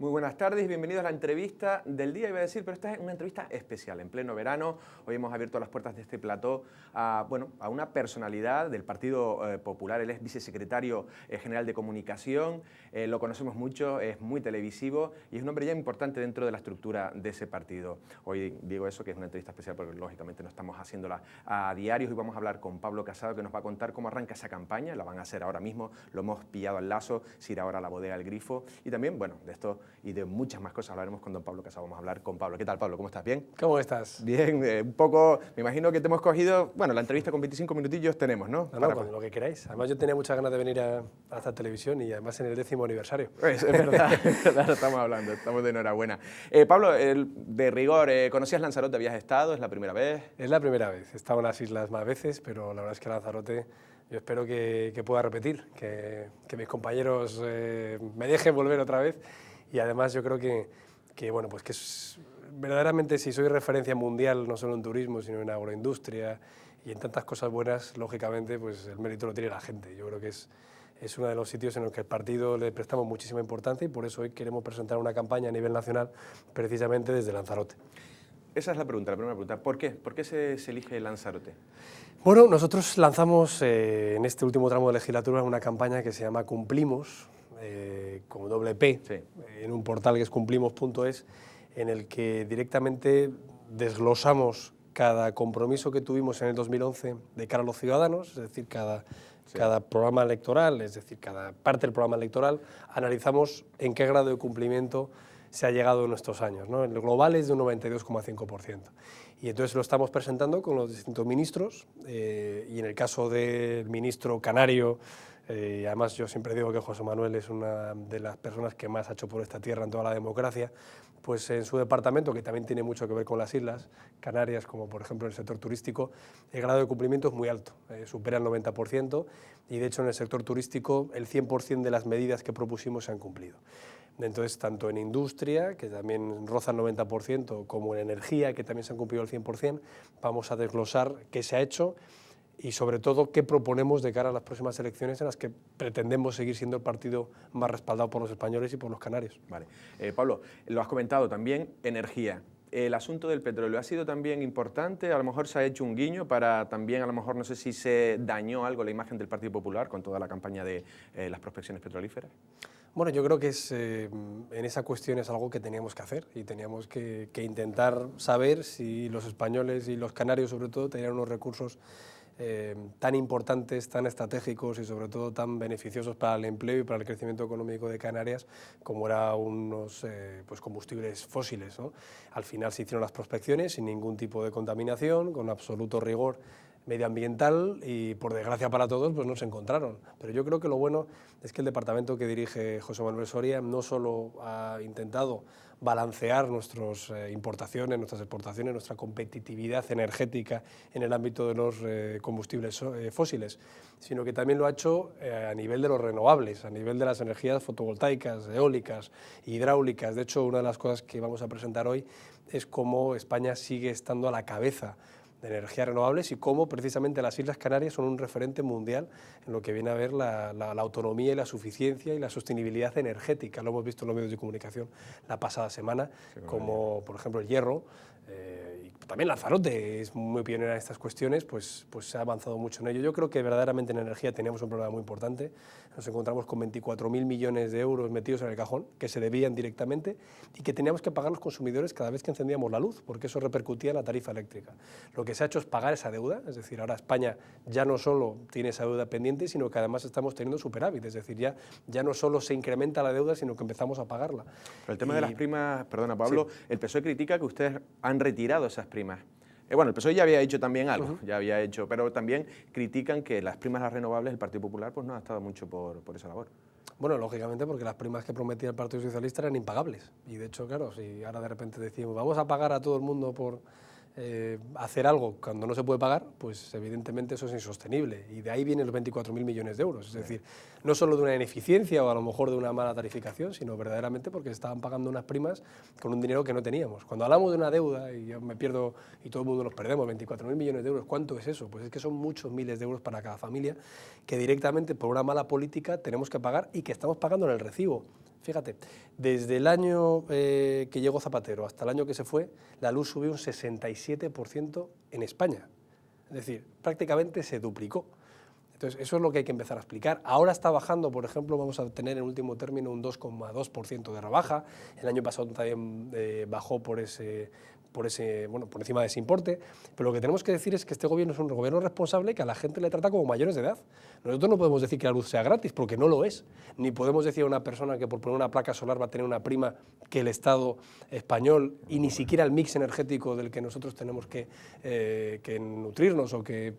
Muy buenas tardes y bienvenidos a la entrevista del día, iba a decir, pero esta es una entrevista especial, en pleno verano. Hoy hemos abierto las puertas de este plató a una personalidad del Partido Popular. Él es vicesecretario general de Comunicación, lo conocemos mucho, es muy televisivo y es un hombre ya importante dentro de la estructura de ese partido. Hoy digo eso, que es una entrevista especial porque lógicamente no estamos haciéndola a diario. Hoy vamos a hablar con Pablo Casado, que nos va a contar cómo arranca esa campaña. La van a hacer ahora mismo, lo hemos pillado al lazo, si ir ahora a la bodega El Grifo. Y también, bueno, de esto y de muchas más cosas hablaremos con don Pablo Casado. Vamos a hablar con Pablo. ¿Qué tal, Pablo? ¿Cómo estás? ¿Bien? ¿Cómo estás? Bien, un poco, me imagino que te hemos cogido, bueno, la entrevista con 25 minutillos tenemos, ¿no? Con lo que queráis. Además yo tenía muchas ganas de venir a esta televisión y además en el 10º aniversario. Pues, es verdad, estamos hablando, estamos de enhorabuena. Pablo, de rigor, ¿conocías Lanzarote? ¿Habías estado? ¿Es la primera vez? Es la primera vez. He estado en las islas más veces, pero la verdad es que Lanzarote yo espero que pueda repetir, que mis compañeros me dejen volver otra vez. Y además yo creo que bueno, pues que es, verdaderamente si soy referencia mundial, no solo en turismo, sino en agroindustria y en tantas cosas buenas, lógicamente pues el mérito lo tiene la gente. Yo creo que es uno de los sitios en los que el partido le prestamos muchísima importancia y por eso hoy queremos presentar una campaña a nivel nacional precisamente desde Lanzarote. Esa es la primera pregunta. ¿Por qué? ¿Por qué se elige Lanzarote? Bueno, nosotros lanzamos en este último tramo de legislatura una campaña que se llama Cumplimos, con doble P, sí, en un portal que es cumplimos.es, en el que directamente desglosamos cada compromiso que tuvimos en el 2011 de cara a los ciudadanos, es decir, cada programa electoral, es decir, cada parte del programa electoral, analizamos en qué grado de cumplimiento se ha llegado en estos años, ¿no? En el global es de un 92,5%. Y entonces lo estamos presentando con los distintos ministros y en el caso del ministro canario, además yo siempre digo que José Manuel es una de las personas que más ha hecho por esta tierra en toda la democracia, pues en su departamento, que también tiene mucho que ver con las islas Canarias, como por ejemplo en el sector turístico, el grado de cumplimiento es muy alto, supera el 90% y de hecho en el sector turístico el 100% de las medidas que propusimos se han cumplido. Entonces, tanto en industria, que también roza el 90%, como en energía, que también se han cumplido el 100%, vamos a desglosar qué se ha hecho y, sobre todo, qué proponemos de cara a las próximas elecciones en las que pretendemos seguir siendo el partido más respaldado por los españoles y por los canarios. Vale. Pablo, lo has comentado también, energía. El asunto del petróleo ha sido también importante, a lo mejor se ha hecho un guiño para también, a lo mejor no sé si se dañó algo la imagen del Partido Popular con toda la campaña de las prospecciones petrolíferas. Bueno, yo creo que en esa cuestión es algo que teníamos que hacer y teníamos que intentar saber si los españoles y los canarios sobre todo tenían unos recursos tan importantes, tan estratégicos y sobre todo tan beneficiosos para el empleo y para el crecimiento económico de Canarias como eran unos combustibles fósiles, ¿no? Al final se hicieron las prospecciones sin ningún tipo de contaminación, con absoluto rigor medioambiental y por desgracia para todos pues no se encontraron. Pero yo creo que lo bueno es que el departamento que dirige José Manuel Soria no solo ha intentado balancear nuestras importaciones, nuestras exportaciones, nuestra competitividad energética en el ámbito de los combustibles fósiles, sino que también lo ha hecho a nivel de los renovables, a nivel de las energías fotovoltaicas, eólicas, hidráulicas. De hecho, una de las cosas que vamos a presentar hoy es cómo España sigue estando a la cabeza de energías renovables y cómo precisamente las Islas Canarias son un referente mundial en lo que viene a ver la autonomía y la suficiencia y la sostenibilidad energética. Lo hemos visto en los medios de comunicación la pasada semana, sí, como por ejemplo el hierro, y también Lanzarote es muy pionera en estas cuestiones, pues se ha avanzado mucho en ello. Yo creo que verdaderamente en energía teníamos un problema muy importante. Nos encontramos con 24.000 millones de euros metidos en el cajón, que se debían directamente y que teníamos que pagar los consumidores cada vez que encendíamos la luz, porque eso repercutía en la tarifa eléctrica. Lo que se ha hecho es pagar esa deuda, es decir, ahora España ya no solo tiene esa deuda pendiente, sino que además estamos teniendo superávit, es decir, ya no solo se incrementa la deuda, sino que empezamos a pagarla. Pero el tema de las primas, perdona Pablo, sí, el PSOE critica que ustedes han retirado esas primas. Bueno, el PSOE ya había hecho también algo, ya había hecho, pero también critican que las primas a las renovables, el Partido Popular pues no ha estado mucho por esa labor. Bueno, lógicamente porque las primas que prometía el Partido Socialista eran impagables y de hecho, claro, si ahora de repente decimos vamos a pagar a todo el mundo por hacer algo cuando no se puede pagar, pues evidentemente eso es insostenible y de ahí vienen los 24.000 millones de euros, es decir, no solo de una ineficiencia o a lo mejor de una mala tarificación, sino verdaderamente porque se estaban pagando unas primas con un dinero que no teníamos. Cuando hablamos de una deuda, y yo me pierdo y todo el mundo nos perdemos, 24.000 millones de euros, ¿cuánto es eso? Pues es que son muchos miles de euros para cada familia que directamente por una mala política tenemos que pagar y que estamos pagando en el recibo. Fíjate, desde el año que llegó Zapatero hasta el año que se fue, la luz subió un 67% en España. Es decir, prácticamente se duplicó. Entonces, eso es lo que hay que empezar a explicar. Ahora está bajando, por ejemplo, vamos a tener en último término un 2,2% de rebaja. El año pasado también bajó por encima de ese importe. Pero lo que tenemos que decir es que este gobierno es un gobierno responsable que a la gente le trata como mayores de edad. Nosotros no podemos decir que la luz sea gratis, porque no lo es. Ni podemos decir a una persona que por poner una placa solar va a tener una prima que el Estado español, y ni siquiera el mix energético del que nosotros tenemos que nutrirnos o que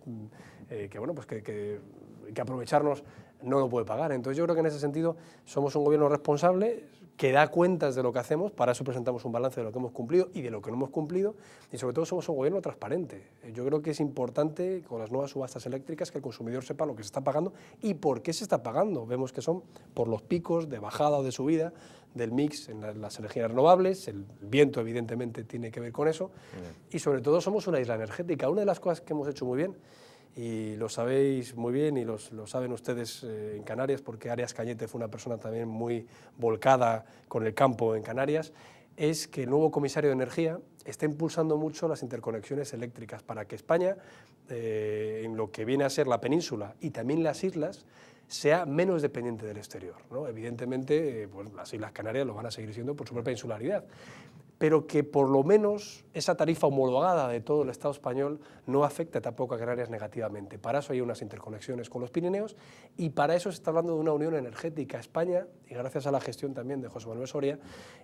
aprovecharnos, no lo puede pagar. Entonces yo creo que en ese sentido somos un gobierno responsable que da cuentas de lo que hacemos, para eso presentamos un balance de lo que hemos cumplido y de lo que no hemos cumplido, y sobre todo somos un gobierno transparente. Yo creo que es importante, con las nuevas subastas eléctricas, que el consumidor sepa lo que se está pagando y por qué se está pagando. Vemos que son por los picos de bajada o de subida del mix en las energías renovables, el viento evidentemente tiene que ver con eso, y sobre todo somos una isla energética. Una de las cosas que hemos hecho muy bien, y lo sabéis muy bien y lo saben ustedes en Canarias, porque Arias Cañete fue una persona también muy volcada con el campo en Canarias, es que el nuevo comisario de Energía está impulsando mucho las interconexiones eléctricas para que España, en lo que viene a ser la península y también las islas, sea menos dependiente del exterior, ¿no? Evidentemente, pues las Islas Canarias lo van a seguir siendo por su propia insularidad, pero que por lo menos esa tarifa homologada de todo el Estado español no afecte tampoco a Canarias negativamente. Para eso hay unas interconexiones con los Pirineos y para eso se está hablando de una unión energética. España, y gracias a la gestión también de José Manuel Soria,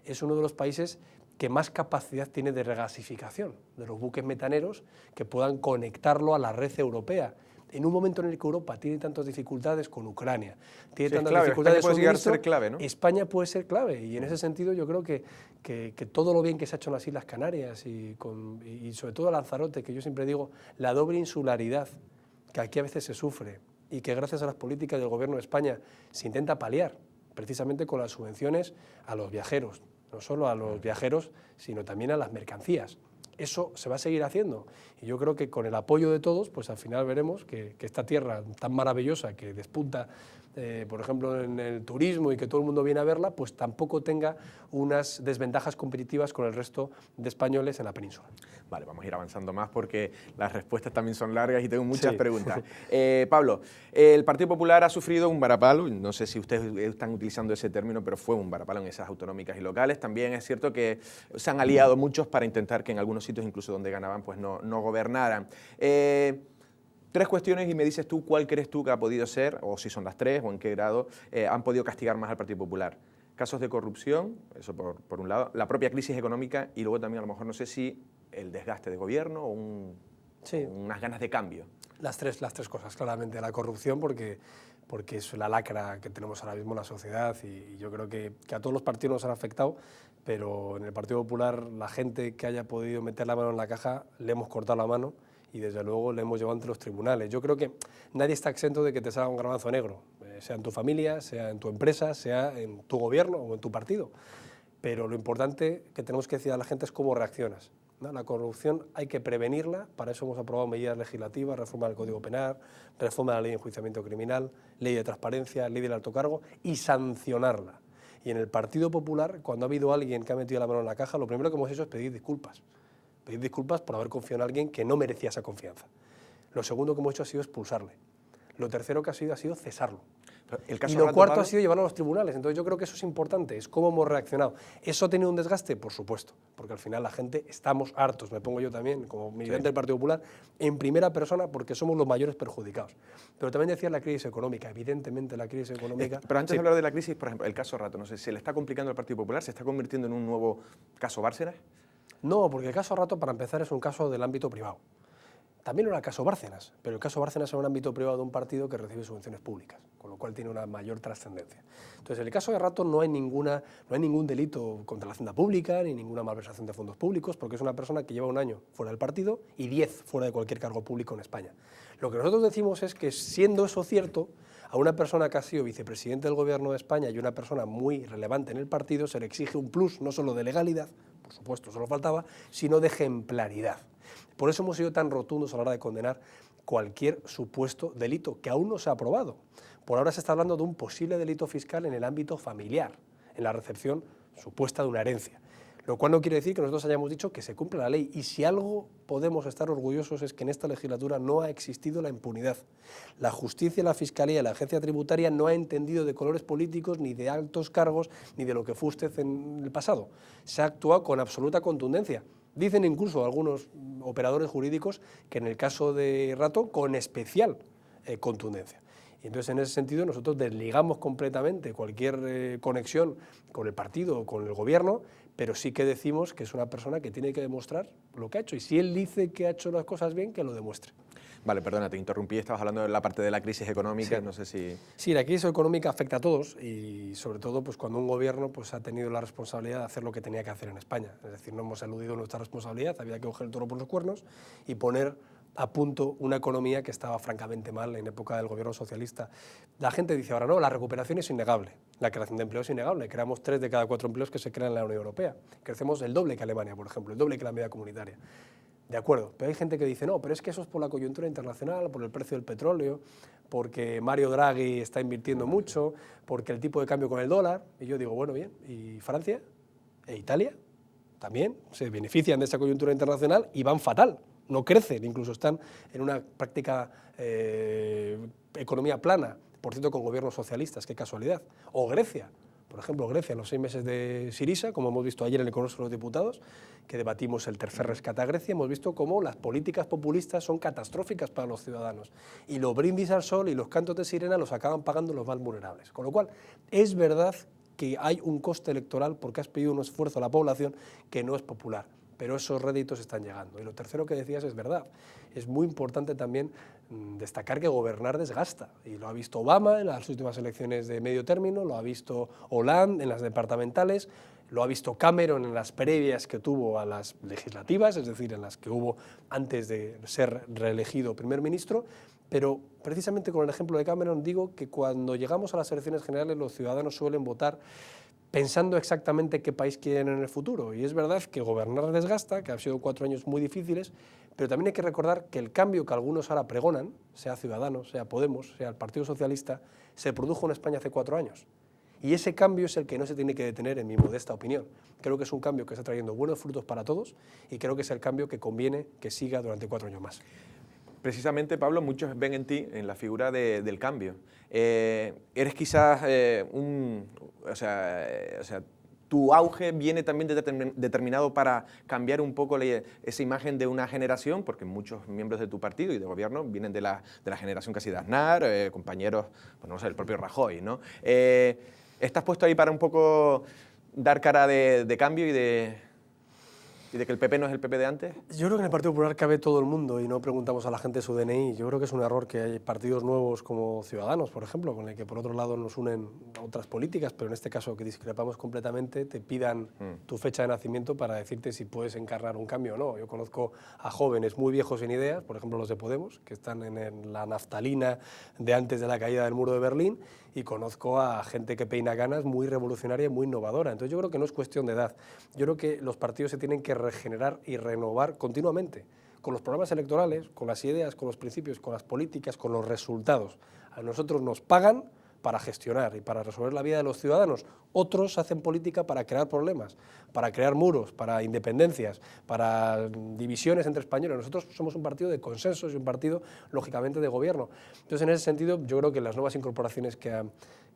es uno de los países que más capacidad tiene de regasificación de los buques metaneros que puedan conectarlo a la red europea. En un momento en el que Europa tiene tantas dificultades con Ucrania, tiene tantas dificultades España puede llegar a ser clave, ¿no? España puede ser clave, y en ese sentido yo creo que todo lo bien que se ha hecho en las Islas Canarias y sobre todo Lanzarote, que yo siempre digo, la doble insularidad que aquí a veces se sufre y que gracias a las políticas del Gobierno de España se intenta paliar, precisamente con las subvenciones a los viajeros, no solo a los viajeros, sino también a las mercancías. Eso se va a seguir haciendo y yo creo que con el apoyo de todos, pues al final veremos que esta tierra tan maravillosa que despunta, por ejemplo, en el turismo y que todo el mundo viene a verla, pues tampoco tenga unas desventajas competitivas con el resto de españoles en la península. Vale, vamos a ir avanzando más porque las respuestas también son largas y tengo muchas preguntas. Pablo, el Partido Popular ha sufrido un varapalo, no sé si ustedes están utilizando ese término, pero fue un varapalo en esas autonómicas y locales. También es cierto que se han aliado muchos para intentar que en algunos sitios, incluso donde ganaban, pues no gobernaran. Tres cuestiones y me dices tú cuál crees tú que ha podido ser, o si son las tres, o en qué grado han podido castigar más al Partido Popular. Casos de corrupción, eso por un lado, la propia crisis económica y luego también a lo mejor no sé si el desgaste de gobierno o unas ganas de cambio. Las tres cosas, claramente. La corrupción porque es la lacra que tenemos ahora mismo en la sociedad y yo creo que a todos los partidos nos han afectado, pero en el Partido Popular la gente que haya podido meter la mano en la caja le hemos cortado la mano y desde luego le hemos llevado ante los tribunales. Yo creo que nadie está exento de que te salga un garbanzo negro, sea en tu familia, sea en tu empresa, sea en tu gobierno o en tu partido. Pero lo importante que tenemos que decir a la gente es cómo reaccionas, ¿no? La corrupción hay que prevenirla, para eso hemos aprobado medidas legislativas, reforma del Código Penal, reforma de la Ley de Enjuiciamiento Criminal, Ley de Transparencia, Ley del Alto Cargo y sancionarla. Y en el Partido Popular, cuando ha habido alguien que ha metido la mano en la caja, lo primero que hemos hecho es pedir disculpas. Pedir disculpas por haber confiado en alguien que no merecía esa confianza. Lo segundo que hemos hecho ha sido expulsarle. Lo tercero que ha sido cesarlo. Y lo cuarto ha sido llevarlo a los tribunales. Entonces yo creo que eso es importante, es cómo hemos reaccionado. ¿Eso ha tenido un desgaste? Por supuesto, porque al final la gente estamos hartos, me pongo yo también como militante del Partido Popular, en primera persona porque somos los mayores perjudicados. Pero también decía la crisis económica, evidentemente la crisis económica... Pero antes de hablar de la crisis, por ejemplo, el caso Rato, no sé, ¿se le está complicando al Partido Popular? ¿Se está convirtiendo en un nuevo caso Bárcenas? No, porque el caso Rato, para empezar, es un caso del ámbito privado. También era el caso Bárcenas, pero el caso Bárcenas es un ámbito privado de un partido que recibe subvenciones públicas, con lo cual tiene una mayor trascendencia. Entonces, en el caso de Rato no hay ningún delito contra la hacienda pública, ni ninguna malversación de fondos públicos, porque es una persona que lleva un año fuera del partido y 10 fuera de cualquier cargo público en España. Lo que nosotros decimos es que, siendo eso cierto, a una persona que ha sido vicepresidente del Gobierno de España y una persona muy relevante en el partido se le exige un plus, no solo de legalidad, por supuesto, solo faltaba, sino de ejemplaridad. Por eso hemos sido tan rotundos a la hora de condenar cualquier supuesto delito, que aún no se ha aprobado. Por ahora se está hablando de un posible delito fiscal en el ámbito familiar. en la recepción supuesta de una herencia. Lo cual no quiere decir que nosotros hayamos dicho que se cumple la ley, y si algo podemos estar orgullosos es que en esta legislatura no ha existido la impunidad. La justicia, la fiscalía y la agencia tributaria no ha entendido de colores políticos, ni de altos cargos, ni de lo que fue usted en el pasado. Se ha actuado con absoluta contundencia. Dicen incluso algunos operadores jurídicos que en el caso de Rato, con especial contundencia. Y entonces, en ese sentido, nosotros desligamos completamente cualquier conexión con el partido o con el gobierno, pero sí que decimos que es una persona que tiene que demostrar lo que ha hecho. Y si él dice que ha hecho las cosas bien, que lo demuestre. Vale, perdona, te interrumpí, estabas hablando de la parte de la crisis económica, Sí. no sé si... Sí, la crisis económica afecta a todos, y sobre todo pues, cuando un gobierno pues, ha tenido la responsabilidad de hacer lo que tenía que hacer en España. Es decir, no hemos eludido nuestra responsabilidad, había que coger el toro por los cuernos y poner a punto una economía que estaba francamente mal en época del gobierno socialista. La gente dice ahora, no, la recuperación es innegable, la creación de empleo es innegable, creamos 3 de cada 4 empleos que se crean en la Unión Europea, crecemos el doble que Alemania, por ejemplo, el doble que la media comunitaria. De acuerdo, pero hay gente que dice, no, pero es que eso es por la coyuntura internacional, por el precio del petróleo, porque Mario Draghi está invirtiendo mucho, porque el tipo de cambio con el dólar. Y yo digo, bueno, bien, ¿y Francia? ¿E Italia? También se benefician de esa coyuntura internacional y van fatal, no crecen, incluso están en una práctica economía plana, por cierto, con gobiernos socialistas, qué casualidad. O Grecia. Por ejemplo, Grecia, en los 6 meses de Syriza, como hemos visto ayer en el Congreso de los Diputados, que debatimos el tercer rescate a Grecia, hemos visto cómo las políticas populistas son catastróficas para los ciudadanos. Y los brindis al sol y los cantos de sirena los acaban pagando los más vulnerables. Con lo cual, es verdad que hay un coste electoral porque has pedido un esfuerzo a la población que no es popular, pero esos réditos están llegando. Y lo tercero que decías es verdad. Es muy importante también destacar que gobernar desgasta, y lo ha visto Obama en las últimas elecciones de medio término, lo ha visto Hollande en las departamentales, lo ha visto Cameron en las previas que tuvo a las legislativas, es decir, en las que hubo antes de ser reelegido primer ministro. Pero precisamente con el ejemplo de Cameron digo que cuando llegamos a las elecciones generales los ciudadanos suelen votar pensando exactamente qué país quieren en el futuro. Y es verdad que gobernar desgasta, que han sido 4 años muy difíciles, pero también hay que recordar que el cambio que algunos ahora pregonan, sea Ciudadanos, sea Podemos, sea el Partido Socialista, se produjo en España hace 4 años. Y ese cambio es el que no se tiene que detener, en mi modesta opinión. Creo que es un cambio que está trayendo buenos frutos para todos, y creo que es el cambio que conviene que siga durante 4 años más. Precisamente, Pablo, muchos ven en ti, en la figura del cambio. Eres quizás tu auge viene también determinado para cambiar un poco esa imagen de una generación, porque muchos miembros de tu partido y de gobierno vienen de la generación casi de Aznar, compañeros, pues no sé, el propio Rajoy, ¿no? ¿Estás puesto ahí para un poco dar cara de cambio y de que el PP no es el PP de antes? Yo creo que en el Partido Popular cabe todo el mundo y no preguntamos a la gente su DNI. Yo creo que es un error que hay partidos nuevos como Ciudadanos, por ejemplo, con el que por otro lado nos unen otras políticas, pero en este caso que discrepamos completamente, te pidan tu fecha de nacimiento para decirte si puedes encarnar un cambio o no. Yo conozco a jóvenes muy viejos sin ideas, por ejemplo los de Podemos, que están en la naftalina de antes de la caída del muro de Berlín, y conozco a gente que peina ganas, muy revolucionaria y muy innovadora. Entonces yo creo que no es cuestión de edad. Yo creo que los partidos se tienen que regenerar y renovar continuamente, con los programas electorales, con las ideas, con los principios, con las políticas, con los resultados. A nosotros nos pagan para gestionar y para resolver la vida de los ciudadanos. Otros hacen política para crear problemas, para crear muros, para independencias, para divisiones entre españoles. Nosotros somos un partido de consensos y un partido, lógicamente, de gobierno. Entonces, en ese sentido, yo creo que las nuevas incorporaciones que ha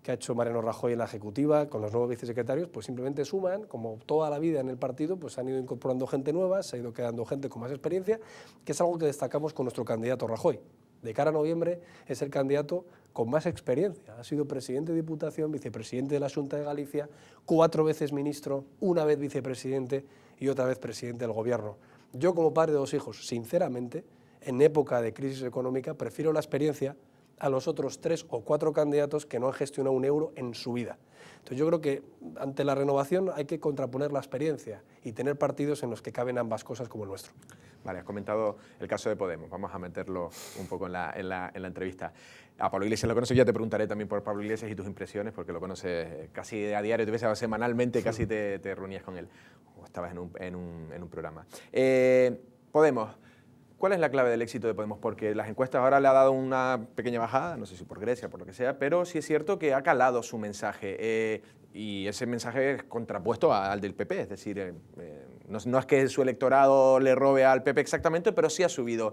hecho Mariano Rajoy en la Ejecutiva, con los nuevos vicesecretarios, pues simplemente suman, como toda la vida en el partido, pues han ido incorporando gente nueva, se ha ido quedando gente con más experiencia, que es algo que destacamos con nuestro candidato Rajoy. De cara a noviembre es el candidato con más experiencia. Ha sido presidente de Diputación, vicepresidente de la Xunta de Galicia, 4 veces ministro, 1 vez vicepresidente y otra vez presidente del Gobierno. Yo, como padre de 2 hijos, sinceramente, en época de crisis económica, prefiero la experiencia a los otros 3 o 4 candidatos que no han gestionado un euro en su vida. Entonces yo creo que ante la renovación hay que contraponer la experiencia y tener partidos en los que caben ambas cosas como el nuestro. Vale, has comentado el caso de Podemos, vamos a meterlo un poco en la entrevista. A Pablo Iglesias lo conoces, ya te preguntaré también por Pablo Iglesias y tus impresiones, porque lo conoces casi a diario, te ves semanalmente, casi te reunías con él, o estabas en un programa. Podemos, ¿Cuál es la clave del éxito de Podemos? Porque las encuestas ahora le ha dado una pequeña bajada, no sé si por Grecia, por lo que sea, pero sí es cierto que ha calado su mensaje y ese mensaje es contrapuesto al del PP, es decir, no es que su electorado le robe al PP exactamente, pero sí ha subido.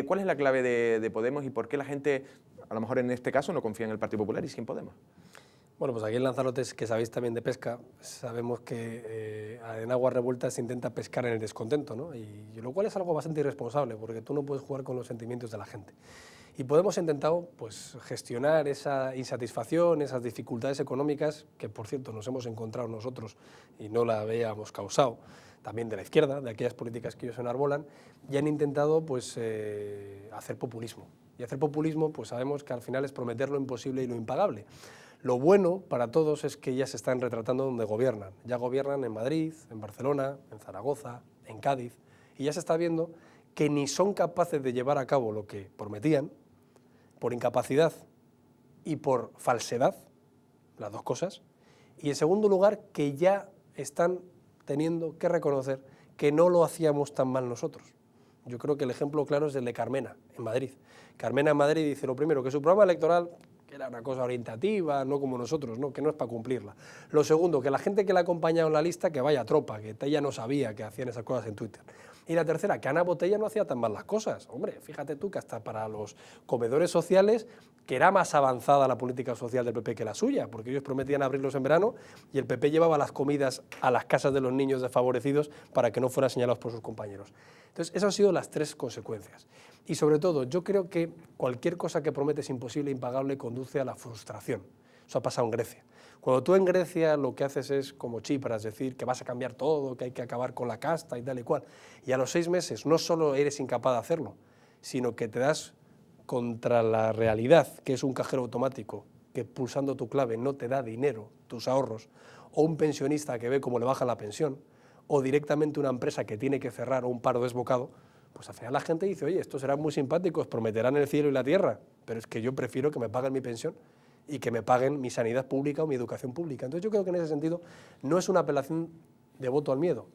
¿Cuál es la clave de Podemos y por qué la gente, a lo mejor en este caso, no confía en el Partido Popular y sí en Podemos? Bueno, pues aquí en Lanzarote, que sabéis también de pesca, sabemos que en aguas revueltas se intenta pescar en el descontento, ¿no? Y lo cual es algo bastante irresponsable, porque tú no puedes jugar con los sentimientos de la gente. Y Podemos ha intentado pues, gestionar esa insatisfacción, esas dificultades económicas, que por cierto nos hemos encontrado nosotros y no la habíamos causado, también de la izquierda, de aquellas políticas que ellos enarbolan, y han intentado pues, hacer populismo. Y hacer populismo, pues sabemos que al final es prometer lo imposible y lo impagable. Lo bueno para todos es que ya se están retratando donde gobiernan. Ya gobiernan en Madrid, en Barcelona, en Zaragoza, en Cádiz, y ya se está viendo que ni son capaces de llevar a cabo lo que prometían, por incapacidad y por falsedad, las dos cosas, y en segundo lugar que ya están teniendo que reconocer que no lo hacíamos tan mal nosotros. Yo creo que el ejemplo claro es el de Carmena, en Madrid. Carmena en Madrid dice lo primero, que su programa electoral era una cosa orientativa, no como nosotros, ¿no? Que no es para cumplirla. Lo segundo, que la gente que la ha acompañado en la lista, que vaya tropa, que ella no sabía que hacían esas cosas en Twitter. Y la tercera, que Ana Botella no hacía tan mal las cosas. Hombre, fíjate tú que hasta para los comedores sociales, que era más avanzada la política social del PP que la suya, porque ellos prometían abrirlos en verano y el PP llevaba las comidas a las casas de los niños desfavorecidos para que no fueran señalados por sus compañeros. Entonces, esas han sido las tres consecuencias. Y sobre todo, yo creo que cualquier cosa que prometes imposible e impagable conduce a la frustración. Eso ha pasado en Grecia. Cuando tú en Grecia lo que haces es como Tsipras, decir que vas a cambiar todo, que hay que acabar con la casta y tal y cual, y a los 6 meses no solo eres incapaz de hacerlo, sino que te das contra la realidad, que es un cajero automático, que pulsando tu clave no te da dinero, tus ahorros, o un pensionista que ve cómo le baja la pensión, o directamente una empresa que tiene que cerrar o un paro desbocado, pues al final la gente dice, oye, estos serán muy simpáticos, prometerán el cielo y la tierra, pero es que yo prefiero que me paguen mi pensión y que me paguen mi sanidad pública o mi educación pública. Entonces yo creo que en ese sentido no es una apelación de voto al miedo,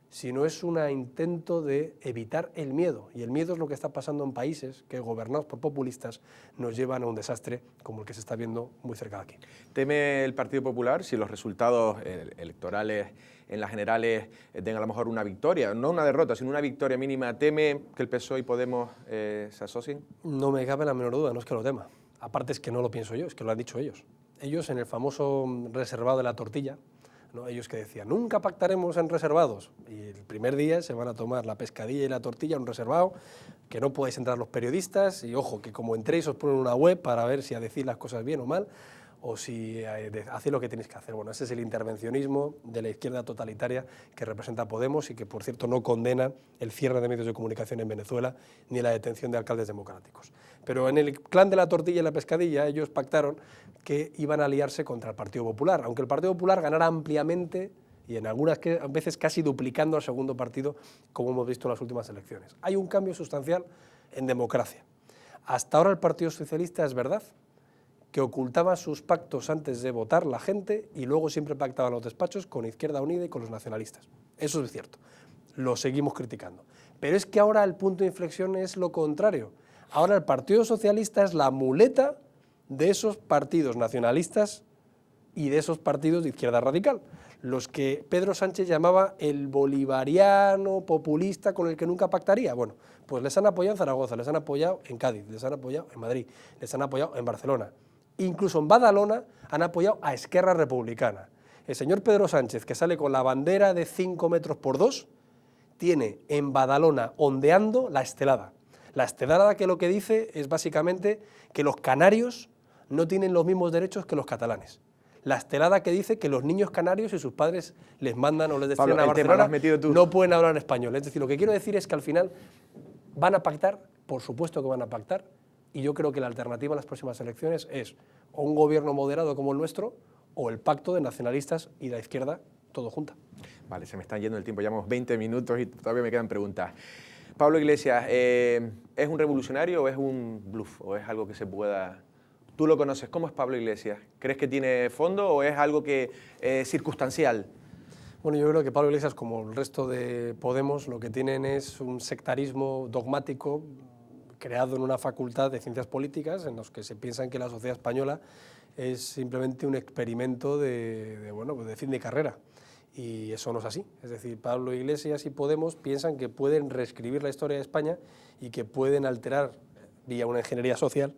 sino es un intento de evitar el miedo. Y el miedo es lo que está pasando en países que, gobernados por populistas, nos llevan a un desastre como el que se está viendo muy cerca de aquí. ¿Teme el Partido Popular si los resultados electorales en las generales den a lo mejor una victoria, no una derrota, sino una victoria mínima? ¿Teme que el PSOE y Podemos se asocien? No me cabe la menor duda, no es que lo tema. Aparte es que no lo pienso yo, es que lo han dicho ellos. Ellos en el famoso reservado de la tortilla, ¿no? Ellos que decían, nunca pactaremos en reservados. Y el primer día se van a tomar la pescadilla y la tortilla en un reservado, que no podéis entrar los periodistas, y ojo, que como entréis os ponen una web para ver si a decir las cosas bien o mal, o si hacéis lo que tenéis que hacer. Bueno, ese es el intervencionismo de la izquierda totalitaria que representa Podemos y que, por cierto, no condena el cierre de medios de comunicación en Venezuela ni la detención de alcaldes democráticos. Pero en el clan de la tortilla y la pescadilla ellos pactaron que iban a aliarse contra el Partido Popular, aunque el Partido Popular ganara ampliamente y en algunas veces casi duplicando al segundo partido, como hemos visto en las últimas elecciones. Hay un cambio sustancial en democracia. Hasta ahora el Partido Socialista, es verdad, que ocultaba sus pactos antes de votar la gente y luego siempre pactaban los despachos con Izquierda Unida y con los nacionalistas. Eso es cierto, lo seguimos criticando. Pero es que ahora el punto de inflexión es lo contrario. Ahora el Partido Socialista es la muleta de esos partidos nacionalistas y de esos partidos de izquierda radical, los que Pedro Sánchez llamaba el bolivariano populista con el que nunca pactaría. Bueno, pues les han apoyado en Zaragoza, les han apoyado en Cádiz, les han apoyado en Madrid, les han apoyado en Barcelona. Incluso en Badalona han apoyado a Esquerra Republicana. El señor Pedro Sánchez, que sale con la bandera de 5 metros por 2, tiene en Badalona ondeando la estelada. La estelada que lo que dice es básicamente que los canarios no tienen los mismos derechos que los catalanes. La estelada que dice que los niños canarios y sus padres les mandan o les decían a Barcelona no pueden hablar español. Es decir, lo que quiero decir es que al final van a pactar, por supuesto que van a pactar, y yo creo que la alternativa a las próximas elecciones es o un gobierno moderado como el nuestro o el pacto de nacionalistas y de la izquierda, todo junta. Vale, se me está yendo el tiempo, llevamos 20 minutos y todavía me quedan preguntas. Pablo Iglesias, ¿es un revolucionario o es un bluff? ¿O es algo que se pueda...? ¿Tú lo conoces? ¿Cómo es Pablo Iglesias? ¿Crees que tiene fondo o es algo que circunstancial? Bueno, yo creo que Pablo Iglesias, como el resto de Podemos, lo que tienen es un sectarismo dogmático creado en una facultad de ciencias políticas en los que se piensan que la sociedad española es simplemente un experimento de fin de carrera. Y eso no es así. Es decir, Pablo Iglesias y Podemos piensan que pueden reescribir la historia de España y que pueden alterar, vía una ingeniería social,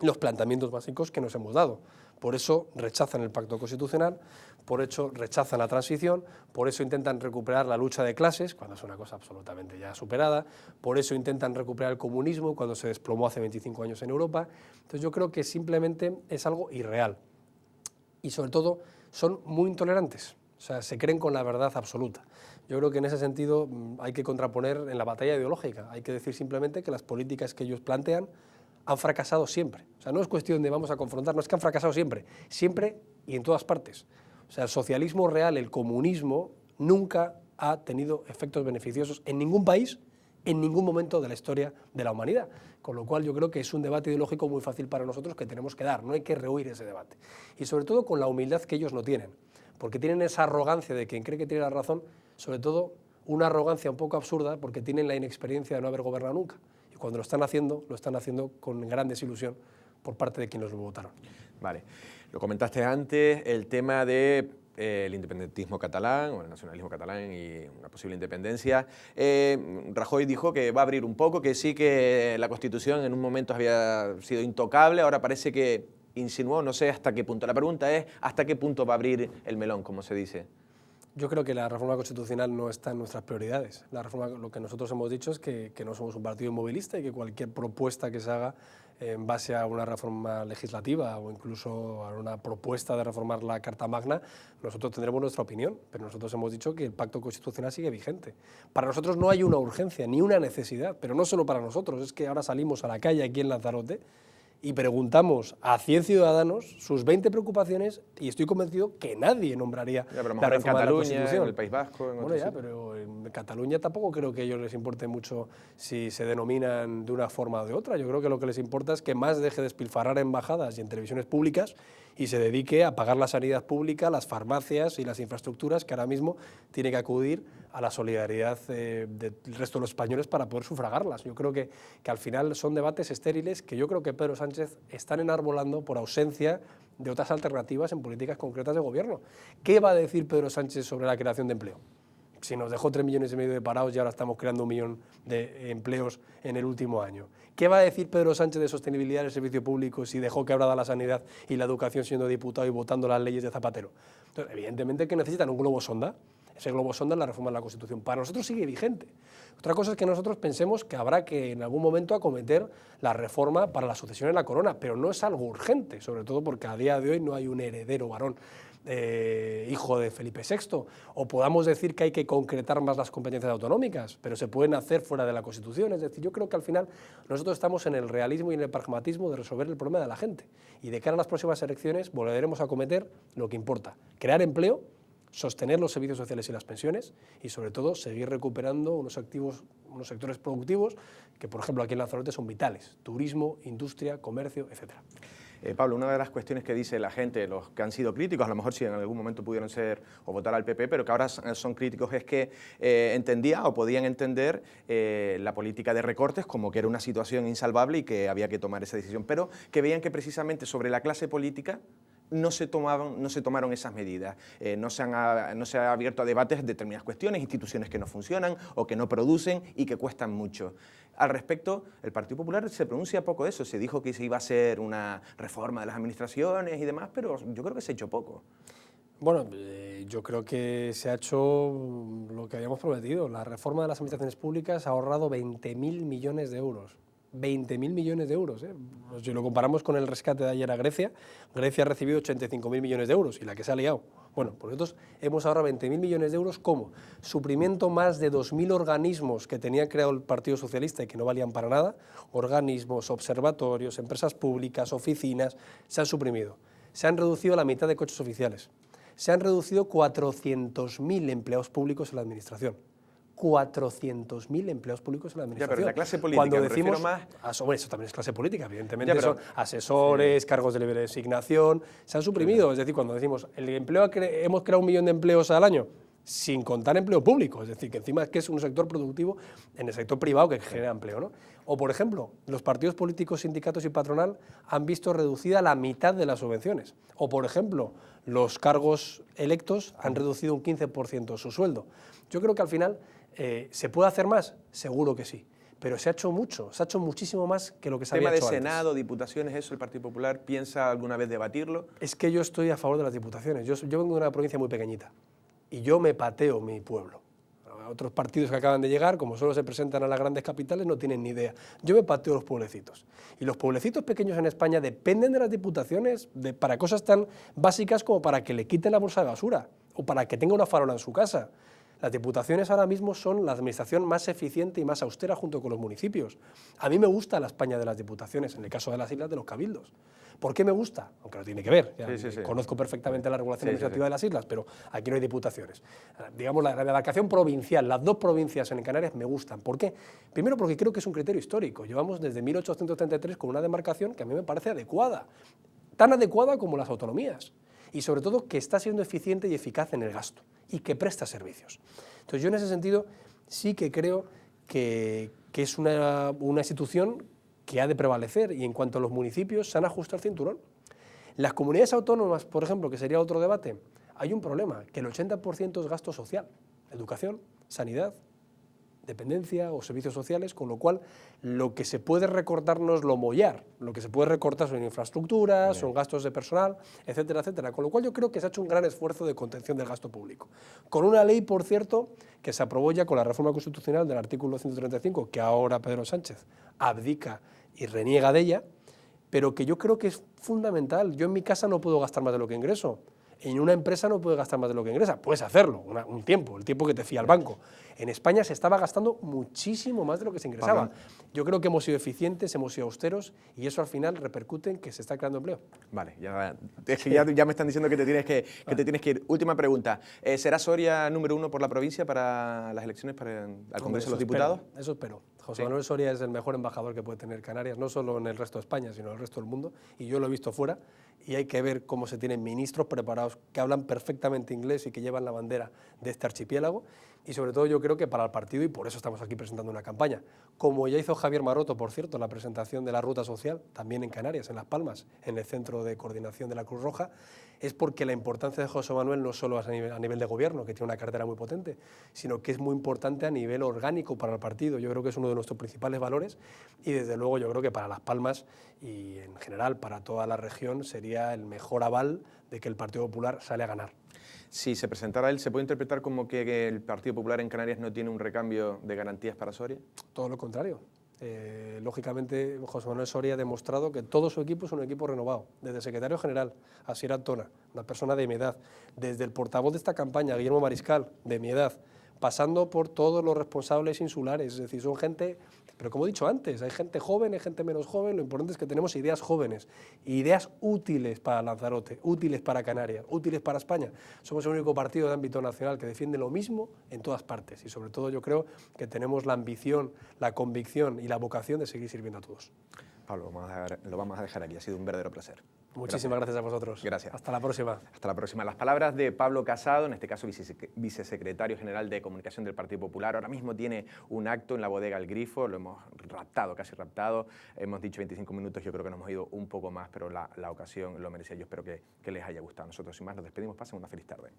los planteamientos básicos que nos hemos dado. Por eso rechazan el pacto constitucional, por eso rechazan la transición, por eso intentan recuperar la lucha de clases, cuando es una cosa absolutamente ya superada, por eso intentan recuperar el comunismo, cuando se desplomó hace 25 años en Europa. Entonces yo creo que simplemente es algo irreal. Y sobre todo son muy intolerantes, o sea, se creen con la verdad absoluta. Yo creo que en ese sentido hay que contraponer en la batalla ideológica, hay que decir simplemente que las políticas que ellos plantean han fracasado siempre. O sea, no es cuestión de vamos a confrontar, no es que han fracasado siempre, siempre y en todas partes. O sea, el socialismo real, el comunismo, nunca ha tenido efectos beneficiosos en ningún país, en ningún momento de la historia de la humanidad. Con lo cual yo creo que es un debate ideológico muy fácil para nosotros que tenemos que dar, no hay que rehuir ese debate. Y sobre todo con la humildad que ellos no tienen, porque tienen esa arrogancia de quien cree que tiene la razón, sobre todo una arrogancia un poco absurda porque tienen la inexperiencia de no haber gobernado nunca. Y cuando lo están haciendo con gran desilusión por parte de quienes los votaron. Vale, lo comentaste antes, el tema de el independentismo catalán o el nacionalismo catalán y una posible independencia. Rajoy dijo que va a abrir un poco, que sí que la Constitución en un momento había sido intocable, ahora parece que insinuó, no sé hasta qué punto. La pregunta es, ¿hasta qué punto va a abrir el melón, como se dice? Yo creo que la reforma constitucional no está en nuestras prioridades. La reforma, lo que nosotros hemos dicho es que no somos un partido inmovilista y que cualquier propuesta que se haga en base a una reforma legislativa o incluso a una propuesta de reformar la Carta Magna, nosotros tendremos nuestra opinión, pero nosotros hemos dicho que el pacto constitucional sigue vigente. Para nosotros no hay una urgencia ni una necesidad, pero no solo para nosotros, es que ahora salimos a la calle aquí en Lanzarote y preguntamos a 100 ciudadanos sus 20 preocupaciones y estoy convencido que nadie nombraría ya, pero la reforma en Cataluña, de la Constitución. en el País Vasco, en Bueno, ya, pero en Cataluña tampoco creo que a ellos les importe mucho si se denominan de una forma o de otra. Yo creo que lo que les importa es que más deje de despilfarrar en embajadas y en televisiones públicas y se dedique a pagar la sanidad pública, las farmacias y las infraestructuras que ahora mismo tiene que acudir a la solidaridad del resto de los españoles para poder sufragarlas. Yo creo que al final son debates estériles que yo creo que Pedro Sánchez están enarbolando por ausencia de otras alternativas en políticas concretas de gobierno. ¿Qué va a decir Pedro Sánchez sobre la creación de empleo? Si nos dejó 3,5 millones de parados y ahora estamos creando 1 millón de empleos en el último año. ¿Qué va a decir Pedro Sánchez de sostenibilidad del servicio público si dejó quebrada la sanidad y la educación siendo diputado y votando las leyes de Zapatero? Entonces, evidentemente que necesitan un globo sonda. Ese globo sonda es la reforma de la Constitución. Para nosotros sigue vigente. Otra cosa es que nosotros pensemos que habrá que en algún momento acometer la reforma para la sucesión en la corona, pero no es algo urgente, sobre todo porque a día de hoy no hay un heredero varón hijo de Felipe VI, o podamos decir que hay que concretar más las competencias autonómicas, pero se pueden hacer fuera de la Constitución. Es decir, yo creo que al final nosotros estamos en el realismo y en el pragmatismo de resolver el problema de la gente, y de cara a las próximas elecciones volveremos a acometer lo que importa, crear empleo, sostener los servicios sociales y las pensiones y, sobre todo, seguir recuperando unos sectores productivos que, por ejemplo, aquí en Lanzarote son vitales: turismo, industria, comercio, etcétera. Pablo, una de las cuestiones que dice la gente, los que han sido críticos, a lo mejor sí en algún momento pudieron ser o votar al PP, pero que ahora son críticos, es que entendía o podían entender la política de recortes como que era una situación insalvable y que había que tomar esa decisión, pero que veían que precisamente sobre la clase política no se tomaron esas medidas, no se ha abierto a debates determinadas cuestiones, instituciones que no funcionan o que no producen y que cuestan mucho. Al respecto, el Partido Popular se pronuncia poco de eso, se dijo que se iba a hacer una reforma de las administraciones y demás, pero yo creo que se ha hecho poco. Bueno, yo creo que se ha hecho lo que habíamos prometido. La reforma de las administraciones públicas ha ahorrado 20.000 millones de euros. 20.000 millones de euros. Si lo comparamos con el rescate de ayer a Grecia, Grecia ha recibido 85.000 millones de euros y la que se ha liado. Bueno, pues nosotros hemos ahorrado 20.000 millones de euros, ¿cómo? Suprimiendo más de 2.000 organismos que tenía creado el Partido Socialista y que no valían para nada, organismos, observatorios, empresas públicas, oficinas, se han suprimido. Se han reducido a la mitad de coches oficiales. Se han reducido 400.000 empleados públicos en la administración. 400.000 empleados públicos en la administración. Ya, pero la clase política, cuando decimos, más... eso también es clase política, evidentemente, ya, pero, son asesores, sí, cargos de libre designación, se han suprimido. Es decir, cuando decimos, hemos creado 1 millón de empleos al año, sin contar empleo público, es decir, que encima es que es un sector productivo en el sector privado que genera empleo, ¿no? O, por ejemplo, los partidos políticos, sindicatos y patronal han visto reducida la mitad de las subvenciones. O, por ejemplo, los cargos electos han reducido un 15% su sueldo. Yo creo que al final, ¿se puede hacer más? Seguro que sí. Pero se ha hecho mucho, se ha hecho muchísimo más que lo que se había hecho antes. ¿Tema de Senado, diputaciones, eso el Partido Popular piensa alguna vez debatirlo? Es que yo estoy a favor de las diputaciones. Yo vengo de una provincia muy pequeñita y yo me pateo mi pueblo. Otros partidos que acaban de llegar, como solo se presentan a las grandes capitales, no tienen ni idea. Yo me pateo los pueblecitos. Y los pueblecitos pequeños en España dependen de las diputaciones para cosas tan básicas como para que le quiten la bolsa de basura o para que tenga una farola en su casa. Las diputaciones ahora mismo son la administración más eficiente y más austera junto con los municipios. A mí me gusta la España de las diputaciones, en el caso de las islas, de los cabildos. ¿Por qué me gusta? Aunque no tiene que ver, sí. Conozco perfectamente la regulación administrativa de las islas, pero aquí no hay diputaciones. Digamos, la demarcación provincial, las dos provincias en Canarias me gustan. ¿Por qué? Primero porque creo que es un criterio histórico. Llevamos desde 1833 con una demarcación que a mí me parece adecuada, tan adecuada como las autonomías. Y sobre todo que está siendo eficiente y eficaz en el gasto y que presta servicios. Entonces yo en ese sentido sí que creo que es una institución que ha de prevalecer y en cuanto a los municipios se han ajustado el cinturón. Las comunidades autónomas, por ejemplo, que sería otro debate, hay un problema, que el 80% es gasto social, educación, sanidad, dependencia o servicios sociales, con lo cual lo que se puede recortar no es lo mollar, lo que se puede recortar son infraestructuras, son gastos de personal, etcétera, etcétera. Con lo cual yo creo que se ha hecho un gran esfuerzo de contención del gasto público. Con una ley, por cierto, que se aprobó ya con la reforma constitucional del artículo 135, que ahora Pedro Sánchez abdica y reniega de ella, pero que yo creo que es fundamental. Yo en mi casa no puedo gastar más de lo que ingreso. En una empresa no puedes gastar más de lo que ingresa. Puedes hacerlo, un tiempo, el tiempo que te fía el banco. En España se estaba gastando muchísimo más de lo que se ingresaba. Yo creo que hemos sido eficientes, hemos sido austeros y eso al final repercute en que se está creando empleo. Vale, ya me están diciendo que te tienes que ir. Última pregunta. ¿Será Soria número 1 por la provincia para las elecciones al Congreso de los Diputados? Eso espero. José Manuel Soria es el mejor embajador que puede tener Canarias, no solo en el resto de España, sino en el resto del mundo, y yo lo he visto fuera, y hay que ver cómo se tienen ministros preparados que hablan perfectamente inglés y que llevan la bandera de este archipiélago, y sobre todo yo creo que para el partido, y por eso estamos aquí presentando una campaña, como ya hizo Javier Maroto, por cierto, la presentación de la Ruta Social, también en Canarias, en Las Palmas, en el Centro de Coordinación de la Cruz Roja, es porque la importancia de José Manuel no solo es a nivel de gobierno, que tiene una cartera muy potente, sino que es muy importante a nivel orgánico para el partido. Yo creo que es uno de nuestros principales valores y desde luego yo creo que para Las Palmas y en general para toda la región sería el mejor aval de que el Partido Popular sale a ganar. Si se presentara él, ¿se puede interpretar como que el Partido Popular en Canarias no tiene un recambio de garantías para Soria? Todo lo contrario. Lógicamente, José Manuel Soria ha demostrado que todo su equipo es un equipo renovado, desde el secretario general, Asier Antona, una persona de mi edad, desde el portavoz de esta campaña, Guillermo Mariscal, de mi edad, pasando por todos los responsables insulares, es decir, son gente, pero como he dicho antes, hay gente joven, hay gente menos joven, lo importante es que tenemos ideas jóvenes, ideas útiles para Lanzarote, útiles para Canarias, útiles para España. Somos el único partido de ámbito nacional que defiende lo mismo en todas partes y sobre todo yo creo que tenemos la ambición, la convicción y la vocación de seguir sirviendo a todos. Pablo, lo vamos a dejar aquí, ha sido un verdadero placer. Muchísimas gracias a vosotros. Gracias. Hasta la próxima. Hasta la próxima. Las palabras de Pablo Casado, en este caso vicesecretario general de Comunicación del Partido Popular, ahora mismo tiene un acto en la bodega El Grifo, lo hemos raptado, casi raptado, hemos dicho 25 minutos, yo creo que nos hemos ido un poco más, pero la ocasión lo merecía. Yo espero que les haya gustado. Nosotros sin más nos despedimos, pasen una feliz tarde.